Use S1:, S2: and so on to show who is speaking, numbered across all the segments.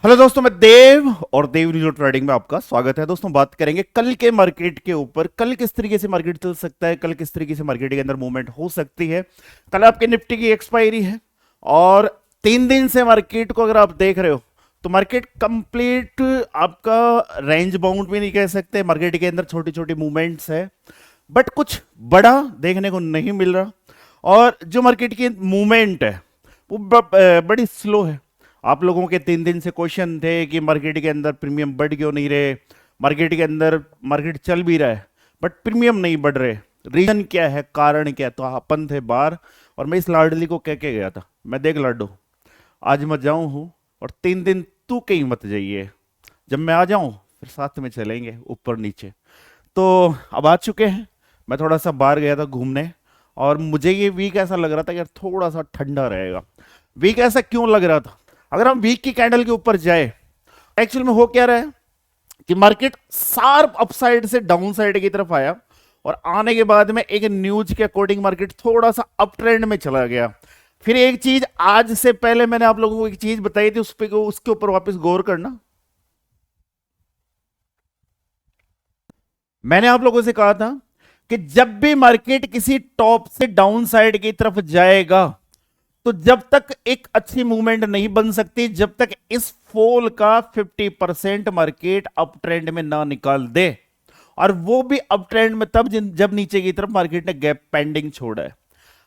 S1: Hello दोस्तों, मैं देव और देव न्यूज ट्रेडिंग में आपका स्वागत है। दोस्तों, बात करेंगे कल के मार्केट के ऊपर। कल किस तरीके से मार्केट चल सकता है, कल किस तरीके से मार्केट के अंदर मूवमेंट हो सकती है। कल आपके निफ्टी की एक्सपायरी है और 3 दिन से मार्केट को अगर आप देख रहे हो तो मार्केट कंप्लीट आपका रेंज बाउंड भी नहीं कह सकते। मार्केट के अंदर छोटी छोटी मूवमेंट्स है बट कुछ बड़ा देखने को नहीं मिल रहा। और जो मार्केट की मूवमेंट है वो बड़ी स्लो है। आप लोगों के 3 दिन से क्वेश्चन थे कि मार्केट के अंदर प्रीमियम बढ़ क्यों नहीं रहे, मार्केट के अंदर मार्केट चल भी रहा है बट प्रीमियम नहीं बढ़ रहे, रीजन क्या है, कारण क्या है। तो अपन थे बाहर और मैं इस लाडली को कह के गया था, मैं देख लाडो आज मैं जाऊं हूं और 3 दिन तू कहीं मत जाइए, जब मैं आ जाऊं फिर साथ में चलेंगे ऊपर नीचे। तो अब आ चुके हैं। मैं थोड़ा सा बाहर गया था घूमने और मुझे ये वीक ऐसा लग रहा था कि यार थोड़ा सा ठंडा रहेगा। वीक ऐसा क्यों लग रहा था? अगर हम वीक की कैंडल के ऊपर जाए, एक्चुअल में हो क्या रहा है कि मार्केट शार्प अपसाइड से डाउन साइड की तरफ आया और आने के बाद में एक न्यूज के अकॉर्डिंग मार्केट थोड़ा सा अप ट्रेंड में चला गया। फिर एक चीज आज से पहले मैंने आप लोगों को एक चीज बताई थी, उस पे उसके ऊपर वापस गौर करना। मैंने आप लोगों से कहा था कि जब भी मार्केट किसी टॉप से डाउन साइड की तरफ जाएगा तो जब तक एक अच्छी मूवमेंट नहीं बन सकती, जब तक इस फॉल का 50% मार्केट अप ट्रेंड में ना निकाल दे। और वो भी अप ट्रेंड में तब जब नीचे की तरफ मार्केट ने गैप पेंडिंग छोड़ा है।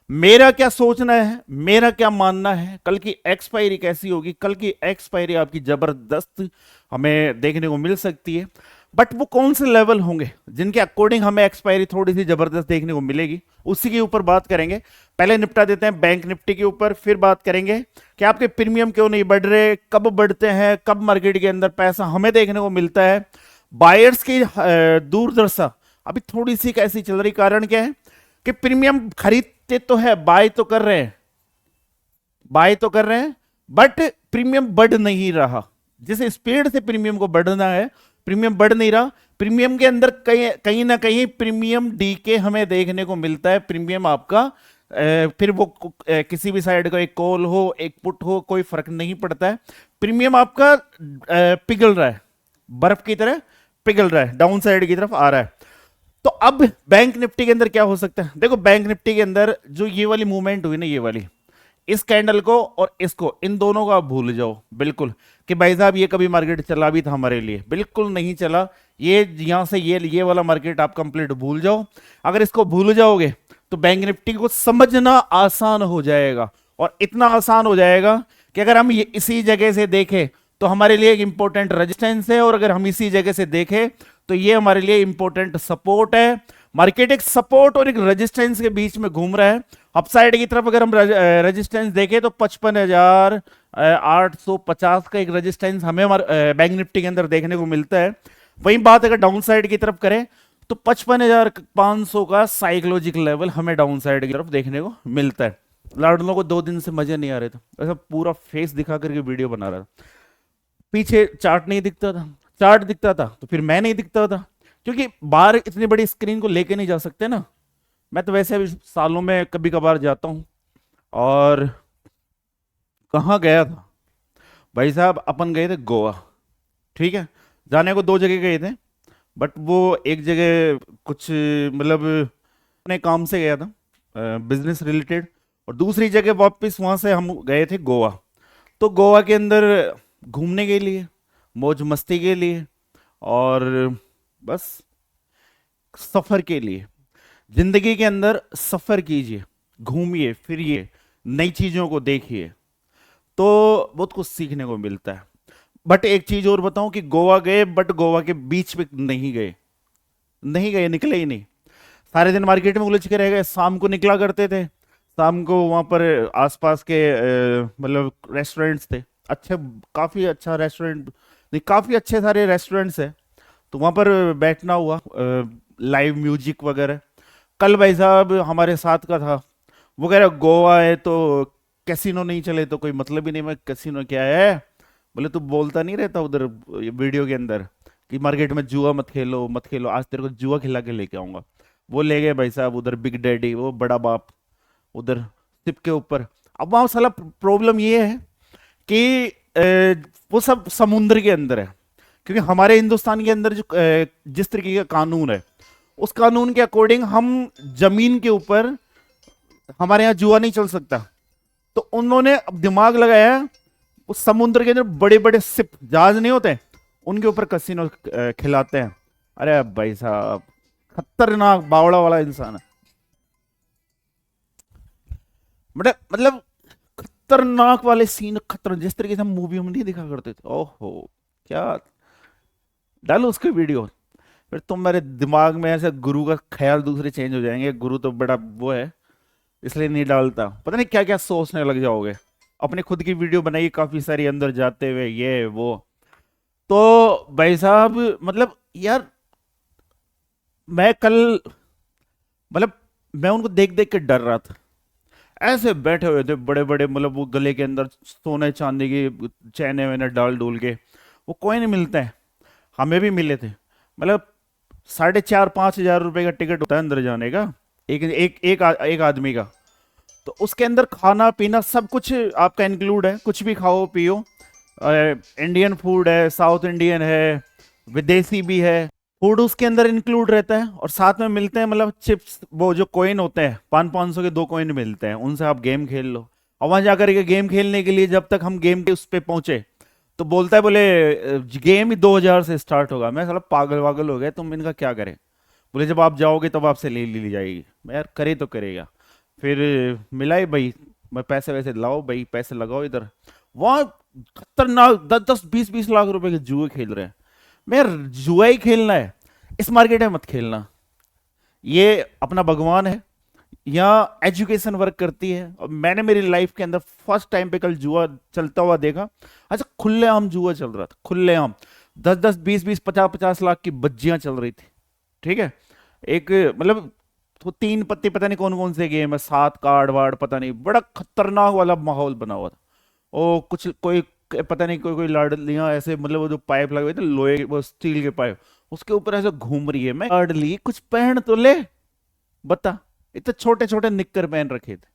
S1: मेरा क्या सोचना है, मेरा क्या मानना है, कल की एक्सपायरी कैसी होगी? कल की एक्सपायरी आपकी जबरदस्त हमें देखने को मिल सकती है बट वो कौन से लेवल होंगे जिनके अकॉर्डिंग हमें एक्सपायरी थोड़ी सी जबरदस्त देखने को मिलेगी, उसी के ऊपर बात करेंगे। पहले निपटा देते हैं बैंक निफ्टी के ऊपर, फिर बात करेंगे कि आपके प्रीमियम क्यों नहीं बढ़ रहे, कब बढ़ते हैं, कब मार्केट के अंदर पैसा हमें देखने को मिलता है। बायर्स की दूरदर्शा अभी थोड़ी सी कैसी चल रही, कारण क्या है कि प्रीमियम खरीदते तो है, बाय तो कर रहे हैं, बाय तो कर रहे हैं बट प्रीमियम बढ़ नहीं रहा। जिस स्पीड से प्रीमियम को बढ़ना है प्रीमियम बढ़ नहीं रहा। प्रीमियम के अंदर कहीं कहीं ना कहीं प्रीमियम डीके हमें देखने को मिलता है। प्रीमियम आपका फिर वो किसी भी साइड का एक कॉल हो एक पुट हो कोई फर्क नहीं पड़ता है। प्रीमियम आपका पिघल रहा है, बर्फ की तरह पिघल रहा है, डाउन साइड की तरफ आ रहा है। तो अब बैंक निफ्टी के अंदर क्या हो सकता है? देखो, बैंक निफ्टी के अंदर जो ये वाली मूवमेंट हुई ना, ये वाली, इस कैंडल को और इसको, इन दोनों को आप भूल जाओ बिल्कुल कि भाई साहब ये कभी मार्केट चला भी था हमारे लिए, बिल्कुल नहीं चला। ये यहां से ये वाला मार्केट आप कंप्लीट भूल जाओ। अगर इसको भूल जाओगे तो बैंक निफ्टी को समझना आसान हो जाएगा और इतना आसान हो जाएगा कि अगर हम ये इसी जगह से देखें तो हमारे लिए एक इंपॉर्टेंट रेजिस्टेंस है और अगर हम इसी जगह से देखें तो ये हमारे लिए इंपॉर्टेंट सपोर्ट है। मार्केट एक सपोर्ट और एक रेजिस्टेंस के बीच में घूम रहा है। अपसाइड की तरफ अगर हम रेजिस्टेंस देखें तो 55,850 का एक रेजिस्टेंस हमें बैंक निफ्टी के अंदर देखने को मिलता है। वही बात अगर डाउन साइड की तरफ करें तो 55,500 का साइकोलॉजिकल लेवल हमें डाउन साइड की तरफ देखने को मिलता है। लाडलों को 2 दिन से मजे नहीं आ रहे थे, ऐसा पूरा फेस दिखा करके वीडियो बना रहा था। पीछे चार्ट नहीं दिखता था, चार्ट दिखता था तो फिर मैं नहीं दिखता था, क्योंकि बाहर इतनी बड़ी स्क्रीन को लेके नहीं जा सकते ना। मैं तो वैसे भी सालों में कभी कभार जाता हूं। और कहाँ गया था भाई साहब? अपन गए थे गोवा। ठीक है, जाने को 2 जगह गए थे बट वो एक जगह कुछ मतलब अपने काम से गया था, बिजनेस रिलेटेड, और दूसरी जगह वापस वहां से हम गए थे गोवा। तो गोवा के अंदर घूमने के लिए, मौज मस्ती के लिए और बस सफर के लिए। जिंदगी के अंदर सफर कीजिए, घूमिए फिरिए, नई चीजों को देखिए तो बहुत कुछ सीखने को मिलता है। बट एक चीज और बताऊं कि गोवा गए बट गोवा के बीच पे नहीं गए, नहीं गए, निकले ही नहीं। सारे दिन मार्केट में उलझ के रह गए। शाम को निकला करते थे, शाम को वहां पर आसपास के मतलब रेस्टोरेंट्स थे अच्छे, काफी अच्छा रेस्टोरेंट नहीं, काफी अच्छे सारे रेस्टोरेंट्स है, तो वहां पर बैठना हुआ, लाइव म्यूजिक वगैरह। कल भाई साहब हमारे साथ का था, वो कह रहा गोवा है तो कैसीनो नहीं चले, तो कोई मतलब ही नहीं। मैं कैसीनो क्या है? बोले तू बोलता नहीं रहता उधर वीडियो के अंदर कि मार्केट में जुआ मत खेलो मत खेलो, आज तेरे को जुआ खिला के लेके आऊंगा। वो ले गए भाई साहब उधर, बिग डैडी वो बड़ा बाप उधर सिप के ऊपर। अब वहां साला प्रॉब्लम ये है कि वो सब समुद्र के अंदर है, क्योंकि हमारे हिंदुस्तान के अंदर जो जिस तरीके का कानून है, उस कानून के अकॉर्डिंग हम जमीन के ऊपर, हमारे यहाँ जुआ नहीं चल सकता। तो उन्होंने अब दिमाग लगाया, उस समुद्र के अंदर बड़े बड़े सिप जहाज नहीं होते, उनके ऊपर कसिनो खिलाते हैं। अरे भाई साहब, खतरनाक बावड़ा वाला इंसान है, मतलब खतरनाक वाले सीन, खतर जिस तरीके से हम मूवी में नहीं दिखा करते थे। ओहो, क्या डालो उसके वीडियो, फिर तुम मेरे दिमाग में ऐसे गुरु का ख्याल दूसरे चेंज हो जाएंगे। गुरु तो बड़ा वो है, इसलिए नहीं डालता, पता नहीं क्या क्या सोचने लग जाओगे। अपने खुद की वीडियो बनाई काफी सारी, अंदर जाते हुए ये वो। तो भाई साहब, मतलब यार, मैं कल, मतलब मैं उनको देख देख के डर रहा था। ऐसे बैठे हुए थे बड़े बड़े, मतलब वो गले के अंदर सोने चांदी की चैने वैने डाल डूल के, वो कोई नहीं मिलते हैं। हमें भी मिले थे, मतलब 4,500-5,000 रुपए का टिकट होता है अंदर जाने का, एक आदमी का। तो उसके अंदर खाना पीना सब कुछ आपका इंक्लूड है, कुछ भी खाओ पियो। इंडियन फूड है, साउथ इंडियन है, विदेशी भी है, फूड उसके अंदर इंक्लूड रहता है। और साथ में मिलते हैं, मतलब चिप्स, वो जो कॉइन होते हैं, 500-500 के 2 कॉइन मिलते हैं, उनसे आप गेम खेल लो। और वहां जाकर के गेम खेलने के लिए, जब तक हम गेम के उस पर पहुंचे, तो बोलता है, बोले गेम ही 2,000 से स्टार्ट होगा। मैं साला पागल वागल हो गया, तुम इनका क्या करें। बोले जब आप जाओगे तब आपसे ले ली जाएगी। मैं यार, करे तो करेगा। फिर मिलाई भाई, मैं पैसे वैसे लाओ भाई, पैसे लगाओ इधर। वहां खतरनाक 10-10, 20-20 लाख रुपए के जुए खेल रहे हैं। मैं यार, जुआ ही खेलना है, इस मार्केट में मत खेलना। ये अपना भगवान है, यहाँ एजुकेशन वर्क करती है। और मैंने मेरी लाइफ के अंदर फर्स्ट टाइम पे कल जुआ चलता हुआ देखा। अच्छा, खुलेआम जुआ चल रहा था, खुलेआम 10-10, 20-20, 50-50 लाख की बज्जियां चल रही थी। ठीक है, एक मतलब तो 3 पत्ते, पता नहीं कौन कौन से गेम है, 7 कार्ड वार्ड, पता नहीं, बड़ा खतरनाक वाला माहौल बना हुआ था। ओ कुछ कोई, पता नहीं, कोई कोई लाडलियां ऐसे, मतलब वो जो पाइप लगे हुए थे लोहे, वो स्टील के पाइप, उसके ऊपर ऐसे घूम रही है। मैं लाडली कुछ पहन तो ले, बता, इतने छोटे छोटे निक्कर पहन रखे थे।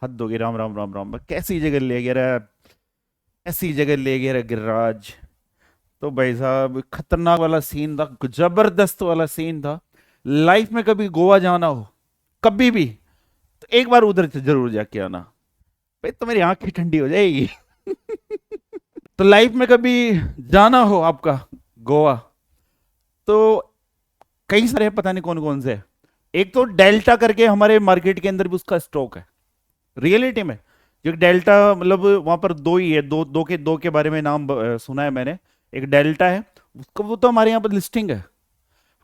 S1: हद होगी, राम राम राम राम, कैसी जगह ले गया रे, ऐसी जगह ले गया रे गिरिराज। तो भाई साहब, खतरनाक वाला सीन था, जबरदस्त वाला सीन था। लाइफ में कभी गोवा जाना हो, कभी भी, तो एक बार उधर से जरूर जाके आना भाई, तो मेरी आंखें ठंडी हो जाएगी। तो लाइफ में कभी जाना हो आपका गोवा, तो कई सारे हैं, पता नहीं कौन कौन से। एक तो डेल्टा करके हमारे मार्केट के अंदर भी उसका स्टॉक है, रियलिटी में। जो डेल्टा, मतलब वहां पर दो ही है, दो के बारे में नाम सुना है मैंने। एक डेल्टा है, उसका वो तो हमारे यहाँ पर लिस्टिंग है,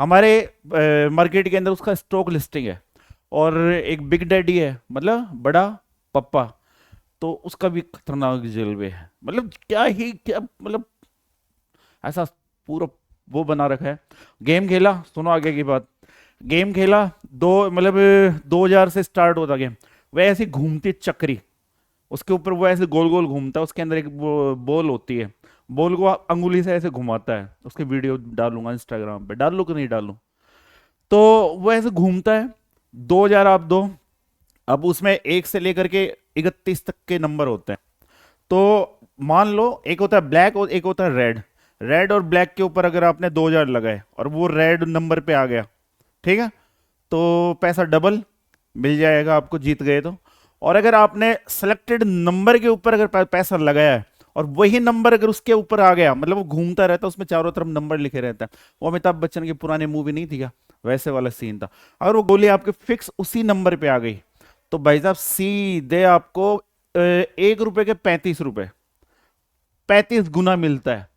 S1: हमारे मार्केट के अंदर उसका स्टॉक लिस्टिंग है। और एक बिग डैडी है, मतलब बड़ा पप्पा, तो उसका भी खतरनाक जलवे है। मतलब क्या ही क्या, मतलब ऐसा पूरा वो बना रखा है। गेम खेला, सुनो आगे की बात। गेम खेला, मतलब 2,000 से स्टार्ट होता गेम। वह ऐसी घूमती चक्री, उसके ऊपर वो ऐसे गोल गोल घूमता है, उसके अंदर एक वो बॉल होती है, बॉल को अंगुली से ऐसे घुमाता है। उसके वीडियो डालूंगा इंस्टाग्राम पे, डालू कि नहीं डालूं। तो वो ऐसे घूमता है, 2,000 आप दो। अब उसमें 1 से लेकर के 31 तक के नंबर होते हैं। तो मान लो, एक होता है ब्लैक और एक होता है रेड। रेड और ब्लैक के ऊपर अगर आपने 2,000 लगाए और वो रेड नंबर पे आ गया, ठीक है, तो पैसा डबल मिल जाएगा आपको, जीत गए तो। और अगर आपने सेलेक्टेड नंबर के ऊपर अगर पैसा लगाया है और वही नंबर अगर उसके ऊपर आ गया, मतलब वो घूमता रहता है, उसमें चारों तरफ नंबर लिखे रहता है, वो अमिताभ बच्चन की पुरानी मूवी नहीं थी क्या, वैसे वाला सीन था। अगर वो गोली आपके फिक्स उसी नंबर पे आ गई, तो भाई साहब सीधे आपको 1 रुपए के 35 रुपए, 35 गुना मिलता है।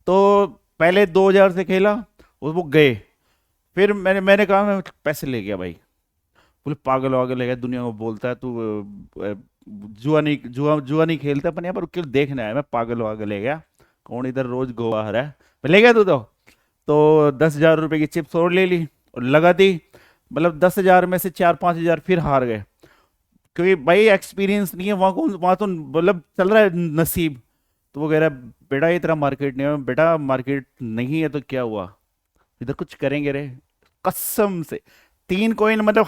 S1: तो पहले 2,000 से खेला, वो गए। फिर मैंने कहा, मैं पैसे ले गया भाई। बोले पागल वागल है क्या, दुनिया को बोलता है तू जुआ नहीं खेलता, अपन यहाँ पर क्यों देखने आया। मैं पागल वागल है क्या, कौन इधर रोज गोवा आ रहा है। मैं ले गया तू तो 10,000 रुपए की चिप्स और ले ली और लगा दी। मतलब 10,000 में से 4-5 हज़ार फिर हार गए, क्योंकि भाई एक्सपीरियंस नहीं है वहां को, वहां तो मतलब चल रहा है नसीब। तो वो कह रहा है, बेटा ये तेरा मार्केट नहीं है। बेटा मार्केट नहीं है तो क्या हुआ, इधर कुछ करेंगे रे, कसम से। 3 कॉइन, मतलब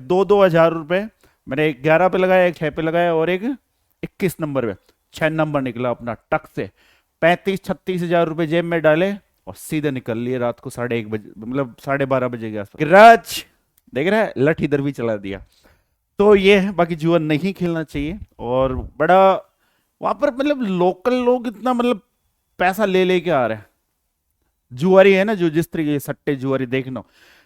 S1: 2-2 हज़ार रुपए। मैंने एक 11 पे लगाया, एक 6 पे लगाया और एक 21 नंबर पे। 6 नंबर निकला अपना टक से, 35-36 हजार रुपए जेब में डाले और सीधे निकल लिए रात को 1:30 बजे, मतलब 12:30 बजे के आसपास। गिरिराज देख रहा है, लठ इधर भी चला दिया। तो ये है, बाकी जुआ नहीं खेलना चाहिए। और बड़ा वहां पर मतलब लोकल लोग इतना मतलब पैसा ले लेके आ रहे हैं। जुआरी है ना, जो जिस तरीके के सट्टे जुआरी देखना,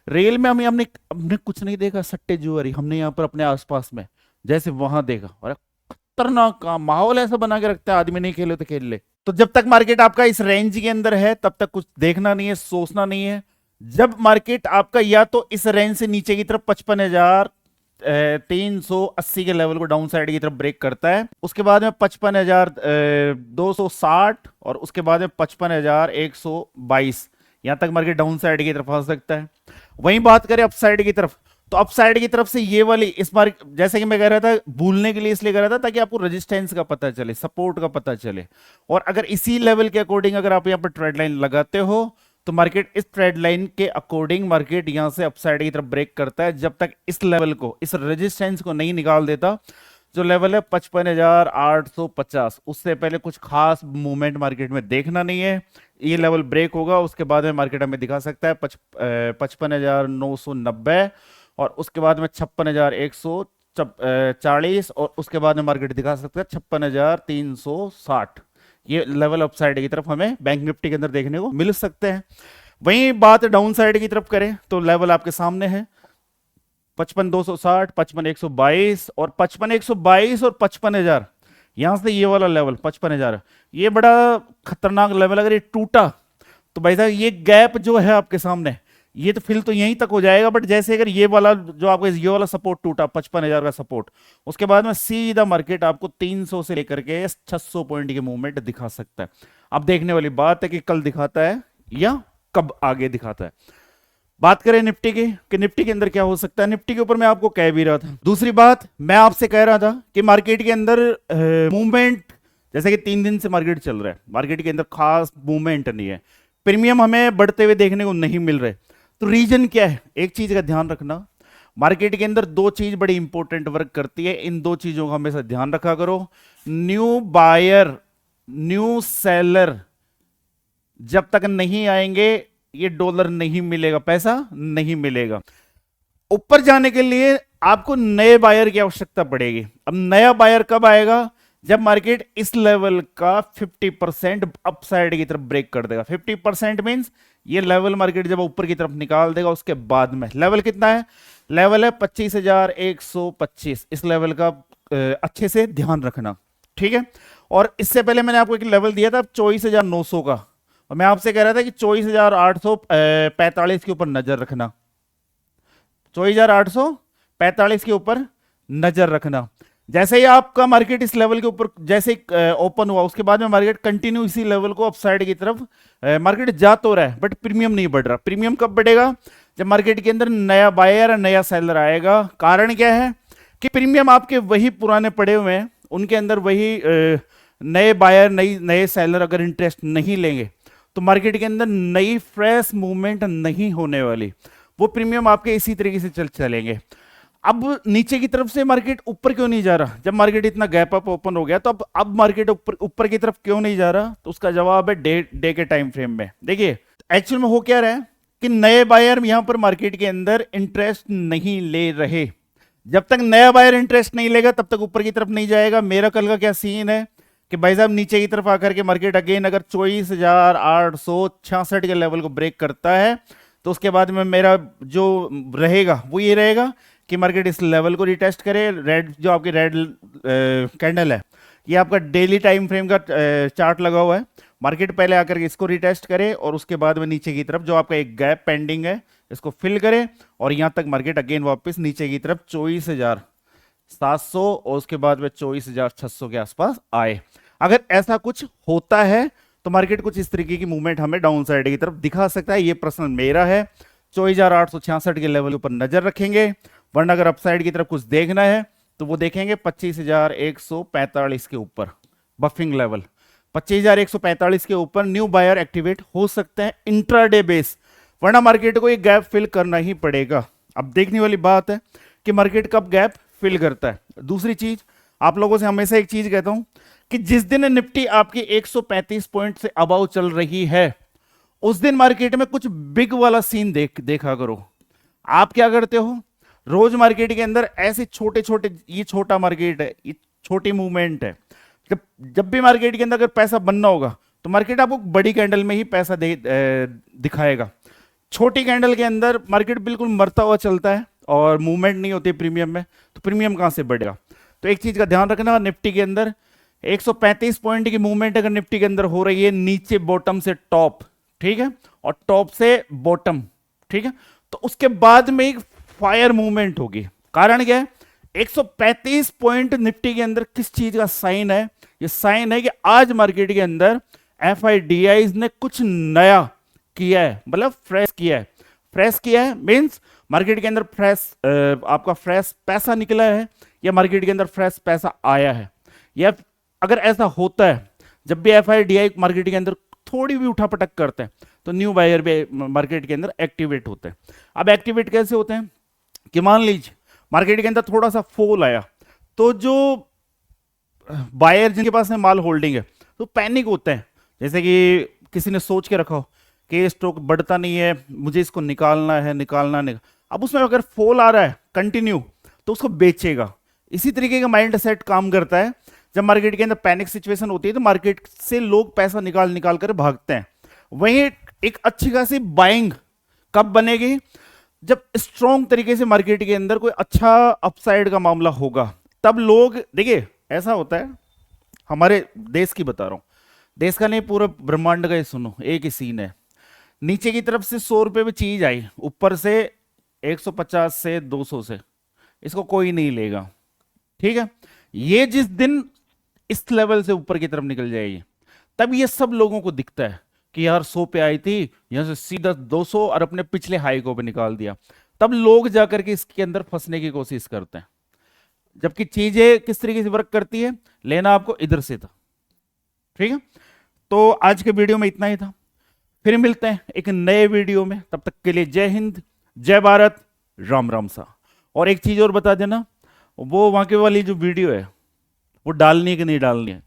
S1: रेल में हमने हमने कुछ नहीं देखा सट्टे जुआरी, हमने यहाँ पर अपने आसपास में जैसे वहां देखा। और खतरनाक काम, माहौल ऐसा बना के रखता है, आदमी नहीं खेले तो खेल ले। तो जब तक मार्केट आपका इस रेंज के अंदर है तब तक कुछ देखना नहीं है, सोचना नहीं है। जब मार्केट आपका या तो इस रेंज से नीचे की तरफ 55,380 के लेवल को डाउन साइड की तरफ ब्रेक करता है, उसके बाद में 55,260 और उसके बाद में 55,122, यहां तक मार्केट डाउन साइड की तरफ आ सकता है। वहीं बात करें अप साइड की तरफ, तो अप साइड की तरफ से ये वाली इस बार, जैसे कि मैं कह रहा था, भूलने के लिए इसलिए कह रहा था ताकि आपको रेजिस्टेंस का पता चले, सपोर्ट का पता चले। और अगर इसी लेवल के अकॉर्डिंग अगर आप यहां पर ट्रेड लाइन लगाते हो तो मार्केट इस ट्रेड लाइन के अकॉर्डिंग मार्केट यहां से अपसाइड की तरफ ब्रेक करता है, जब तक इस लेवल को, इस रेजिस्टेंस को नहीं निकाल देता। जो लेवल है 55,850, उससे पहले कुछ खास मूवमेंट मार्केट में देखना नहीं है। ये लेवल ब्रेक होगा उसके बाद में मार्केट हमें दिखा सकता है 55,990 और उसके बाद में 56,140 और उसके बाद में मार्केट दिखा सकता है 56,360। ये लेवल अपसाइड की तरफ हमें बैंक निफ्टी के अंदर देखने को मिल सकते हैं। वहीं बात डाउन साइड की तरफ करें तो लेवल आपके सामने है 55,260, 55,122 और 55,122 और 55,000। यहां से ये वाला लेवल 55,000, ये बड़ा खतरनाक लेवल। अगर ये टूटा तो भाई साहब ये गैप जो है आपके सामने, ये तो फिल तो यहीं तक हो जाएगा, बट जैसे अगर ये वाला जो आपका ये वाला सपोर्ट टूटा 55,000 का सपोर्ट, उसके बाद में सीधा मार्केट आपको 300 से लेकर के 600 पॉइंट की मूवमेंट दिखा सकता है। अब देखने वाली बात है कि कल दिखाता है या कब आगे दिखाता है। बात करें निफ्टी की कि निफ्टी के अंदर क्या हो सकता है, निफ्टी के ऊपर मैं आपको कह भी रहा था। दूसरी बात मैं आपसे कह रहा था कि मार्केट के अंदर मूवमेंट, जैसे कि 3 दिन से मार्केट चल रहा है, मार्केट के अंदर खास मूवमेंट नहीं है, प्रीमियम हमें बढ़ते हुए देखने को नहीं मिल रहे। तो रीजन क्या है, एक चीज का ध्यान रखना, मार्केट के अंदर 2 चीज बड़ी इंपॉर्टेंट वर्क करती है, इन 2 चीजों का हमेशा ध्यान रखा करो। न्यू बायर, न्यू सेलर जब तक नहीं आएंगे ये डॉलर नहीं मिलेगा, पैसा नहीं मिलेगा। ऊपर जाने के लिए आपको नए बायर की आवश्यकता पड़ेगी। अब नया बायर कब आएगा, जब मार्केट इस लेवल का 50% अपसाइड की तरफ ब्रेक कर देगा। 50% मींस ये लेवल मार्केट जब ऊपर की तरफ निकाल देगा, उसके बाद में लेवल कितना है, लेवल है 25,125। इस लेवल का अच्छे से ध्यान रखना, ठीक है। और इससे पहले मैंने आपको एक लेवल दिया था 24,900 का, और मैं आपसे कह रहा था कि 24,845 के ऊपर नजर रखना, 24,845 के ऊपर नजर रखना। जैसे ही आपका मार्केट इस लेवल के ऊपर जैसे ओपन हुआ, उसके बाद में मार्केट कंटिन्यू इसी लेवल को अपसाइड की तरफ मार्केट जा तो रहा है, बट प्रीमियम नहीं बढ़ रहा। प्रीमियम कब बढ़ेगा, जब मार्केट के अंदर नया बायर, नया सेलर आएगा। कारण क्या है कि प्रीमियम आपके वही पुराने पड़े हुए हैं, उनके अंदर वही नए बायर, नए सेलर अगर इंटरेस्ट नहीं लेंगे तो मार्केट के अंदर नई फ्रेश मूवमेंट नहीं होने वाली। वो प्रीमियम आपके इसी तरीके से चलेंगे। अब नीचे की तरफ से मार्केट ऊपर क्यों नहीं जा रहा, जब मार्केट इतना गैप अप ओपन हो गया, तो अब मार्केट ऊपर की तरफ क्यों नहीं जा रहा, तो उसका जवाब है डे के टाइम फ्रेम में। देखिए एक्चुअल में हो क्या रहा है कि नए बायर यहां पर मार्केट के अंदर इंटरेस्ट नहीं ले रहे। जब तक नया बायर इंटरेस्ट नहीं लेगा तब तक ऊपर की तरफ नहीं जाएगा। मेरा कल का क्या सीन है कि भाई साहब नीचे की तरफ आकर के मार्केट अगेन अगर 24,866 के लेवल को ब्रेक करता है, तो उसके बाद में मेरा जो रहेगा वो ये रहेगा कि मार्केट इस लेवल को रिटेस्ट करे। रेड जो आपकी रेड कैंडल है, ये आपका डेली टाइम फ्रेम का चार्ट लगा हुआ है। मार्केट पहले आकर के इसको रिटेस्ट करे और उसके बाद में नीचे की तरफ जो आपका एक गैप पेंडिंग है इसको फिल करे, और यहां तक मार्केट अगेन वापस नीचे की तरफ 24,700 और उसके बाद में 24,600 के आसपास आए। अगर ऐसा कुछ होता है तो मार्केट कुछ इस तरीके की मूवमेंट हमें डाउन साइड की तरफ दिखा सकता है। ये प्रश्न मेरा है, 24,866 के लेवल ऊपर नजर रखेंगे। वरना अगर अपसाइड की तरफ कुछ देखना है तो वो देखेंगे 25,145 के ऊपर बफिंग लेवल, 25,145 के ऊपर न्यू बायर एक्टिवेट हो सकते हैं इंट्राडे बेस, वरना मार्केट को ये गैप फिल करना ही पड़ेगा। अब देखने वाली बात है कि मार्केट कब गैप फिल करता है। दूसरी चीज, आप लोगों से हमेशा एक चीज कहता हूं कि जिस दिन निफ्टी आपकी 135 पॉइंट से अबाउ चल रही है उस दिन मार्केट में कुछ बिग वाला सीन देखा करो। आप क्या करते हो, रोज मार्केट के अंदर ऐसे छोटे छोटे, ये छोटा मार्केट है, ये छोटी मूवमेंट है, जब जब भी मार्केट के अंदर अगर पैसा बनना होगा तो मार्केट आपको बड़ी कैंडल में ही पैसा दिखाएगा। छोटी कैंडल के अंदर मार्केट बिल्कुल मरता हुआ चलता है और मूवमेंट नहीं होती प्रीमियम में, तो प्रीमियम कहां से बढ़ेगा। तो एक चीज का ध्यान रखना, निफ्टी के अंदर 135 पॉइंट की मूवमेंट अगर निफ्टी के अंदर हो रही है नीचे बॉटम से टॉप, ठीक है, और टॉप से बॉटम, ठीक है, तो उसके बाद में एक फायर मूवमेंट होगी। कारण क्या है, 135 पॉइंट निफ्टी के अंदर किस चीज का साइन है, ये साइन है कि आज मार्केट के अंदर एफआईडीआईज ने कुछ नया किया है, मतलब फ्रेश किया है। फ्रेश किया है मींस मार्केट के अंदर फ्रेश आपका फ्रेश पैसा निकला है या मार्केट के अंदर फ्रेश पैसा आया है। या अगर ऐसा होता है, जब भी एफआईडीआई मार्केट के अंदर थोड़ी भी उठापटक करते हैं तो न्यू बायर भी मार्केट के अंदर एक्टिवेट होते हैं। अब एक्टिवेट कैसे होते हैं कि मान लीजिए मार्केट के अंदर थोड़ा सा फॉल आया तो जो बायर जिनके पास में माल होल्डिंग है तो पैनिक होते हैं, जैसे कि किसी ने सोच के रखा हो कि स्टॉक बढ़ता नहीं है, मुझे इसको निकालना है, निकालना नहीं। अब उसमें अगर फॉल आ रहा है कंटिन्यू तो उसको बेचेगा। इसी तरीके का माइंड सेट काम करता है। जब मार्केट के अंदर पैनिक सिचुएशन होती है तो मार्केट से लोग पैसा निकाल निकाल कर भागते हैं। वहीं एक अच्छी खासी बाइंग कब बनेगी, जब स्ट्रॉन्ग तरीके से मार्केट के अंदर कोई अच्छा अपसाइड का मामला होगा, तब लोग, देखिए ऐसा होता है, हमारे देश की बता रहा हूं, देश का नहीं पूरे ब्रह्मांड का ही सुनो, एक ही सीन है। नीचे की तरफ से 100 रुपए में चीज आई, ऊपर से 150 से 200 से, इसको कोई नहीं लेगा, ठीक है। ये जिस दिन इस लेवल से ऊपर की तरफ निकल जाएगी तब ये सब लोगों को दिखता है कि यार 100 पे आई थी, यहां से सीधा 200 और अपने पिछले हाई को भी निकाल दिया। तब लोग जाकर के इसके अंदर फंसने की कोशिश करते हैं, जबकि चीजें किस तरीके से वर्क करती है, लेना आपको इधर से था, ठीक है। तो आज के वीडियो में इतना ही था, फिर मिलते हैं एक नए वीडियो में। तब तक के लिए जय हिंद, जय भारत, राम राम सा। और एक चीज और बता देना, वो वहां के वाली जो वीडियो है वो डालनी है कि नहीं डालनी है,